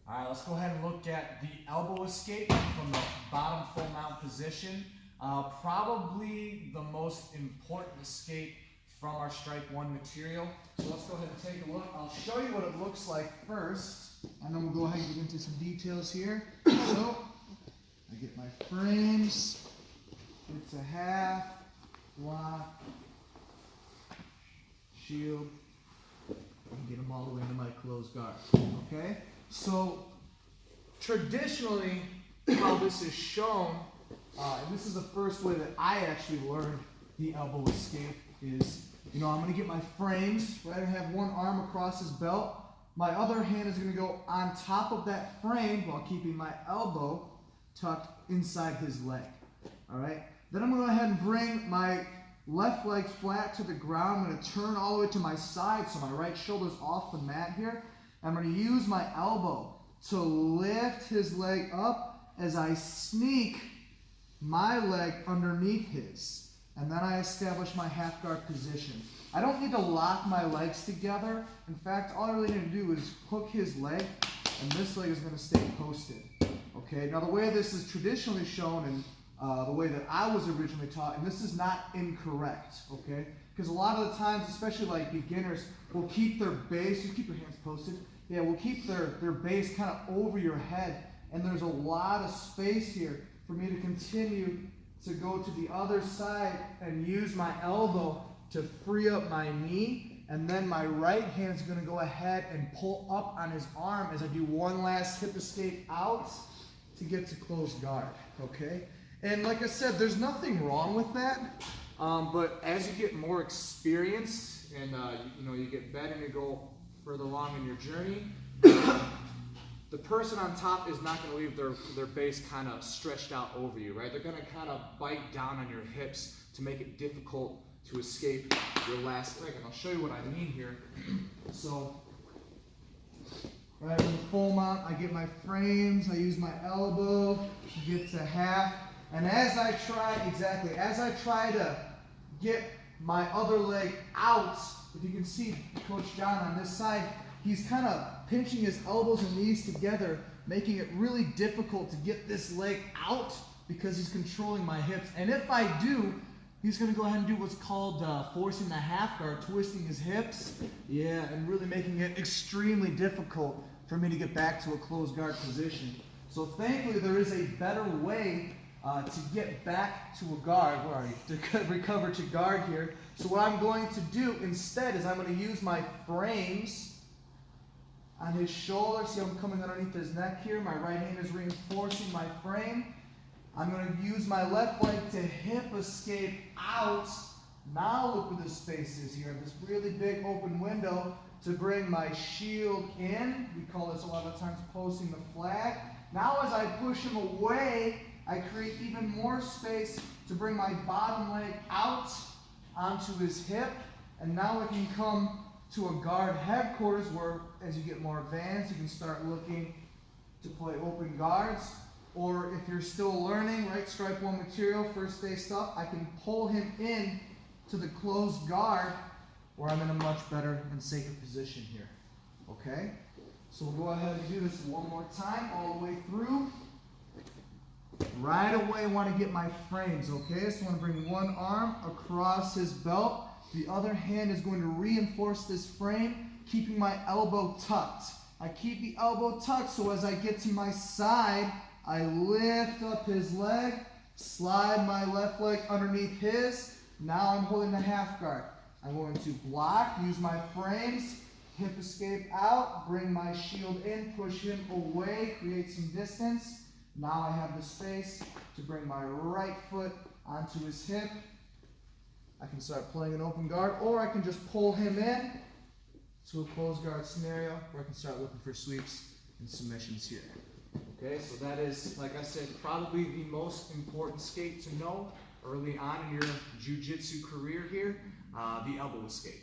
All right, let's go ahead and look at the elbow escape from the bottom full mount position. Probably the most important escape from our Strike One material. So let's go ahead and take a look. I'll show you what it looks like first, and then we'll go ahead and get into some details here. So I get my frames. It's a half, block, shield, and get them all the way into my closed guard. Okay? So traditionally, how this is shown, and this is the first way that I actually learned the elbow escape, is, I'm going to get my frames, right? I have one arm across his belt. My other hand is going to go on top of that frame while keeping my elbow tucked inside his leg. All right? Then I'm going to go ahead and bring my left leg flat to the ground. I'm going to turn all the way to my side so my right shoulder's off the mat here. I'm going to use my elbow to lift his leg up as I sneak my leg underneath his. And then I establish my half guard position. I don't need to lock my legs together. In fact, all I really need to do is hook his leg, and this leg is going to stay posted. Okay, now the way this is traditionally shown, and the way that I was originally taught, and this is not incorrect, okay? Because a lot of the times, especially like beginners, will keep their base, you keep your hands posted, yeah, we'll keep their base kind of over your head, and there's a lot of space here for me to continue to go to the other side and use my elbow to free up my knee, and then my right hand is going to go ahead and pull up on his arm as I do one last hip escape out to get to closed guard, okay? And like I said, there's nothing wrong with that, but as you get more experience and you get better and you go further along in your journey, the person on top is not going to leave their base kind of stretched out over you, right? They're going to kind of bite down on your hips to make it difficult to escape your last leg. And I'll show you what I mean here. So, right in the full mount, I get my frames, I use my elbow, she gets a half. And as I try to get my other leg out, if you can see Coach John on this side, he's kind of pinching his elbows and knees together, making it really difficult to get this leg out because he's controlling my hips. And if I do, he's going to go ahead and do what's called forcing the half guard, twisting his hips, yeah, and really making it extremely difficult for me to get back to a closed guard position. So thankfully there is a better way to get back to a guard, to recover to guard here. So what I'm going to do instead is I'm going to use my frames on his shoulder. See, I'm coming underneath his neck here. My right hand is reinforcing my frame. I'm going to use my left leg to hip escape out. Now look where the space is here. This really big open window to bring my shield in. We call this a lot of times posting the flag. Now as I push him away, I create even more space to bring my bottom leg out onto his hip. And now I can come to a guard headquarters where, as you get more advanced, you can start looking to play open guards. Or if you're still learning, right, Strike One material, first day stuff, I can pull him in to the closed guard where I'm in a much better and safer position here. Okay? So we'll go ahead and do this one more time, all the way through. Right away, I want to get my frames, okay? So I want to bring one arm across his belt. The other hand is going to reinforce this frame, keeping my elbow tucked. I keep the elbow tucked so as I get to my side, I lift up his leg, slide my left leg underneath his. Now I'm holding the half guard. I'm going to block, use my frames, hip escape out, bring my shield in, push him away, create some distance. Now I have the space to bring my right foot onto his hip. I can start playing an open guard, or I can just pull him in to a closed guard scenario where I can start looking for sweeps and submissions here. Okay, so that is, like I said, probably the most important escape to know early on in your jiu-jitsu career here, the elbow escape.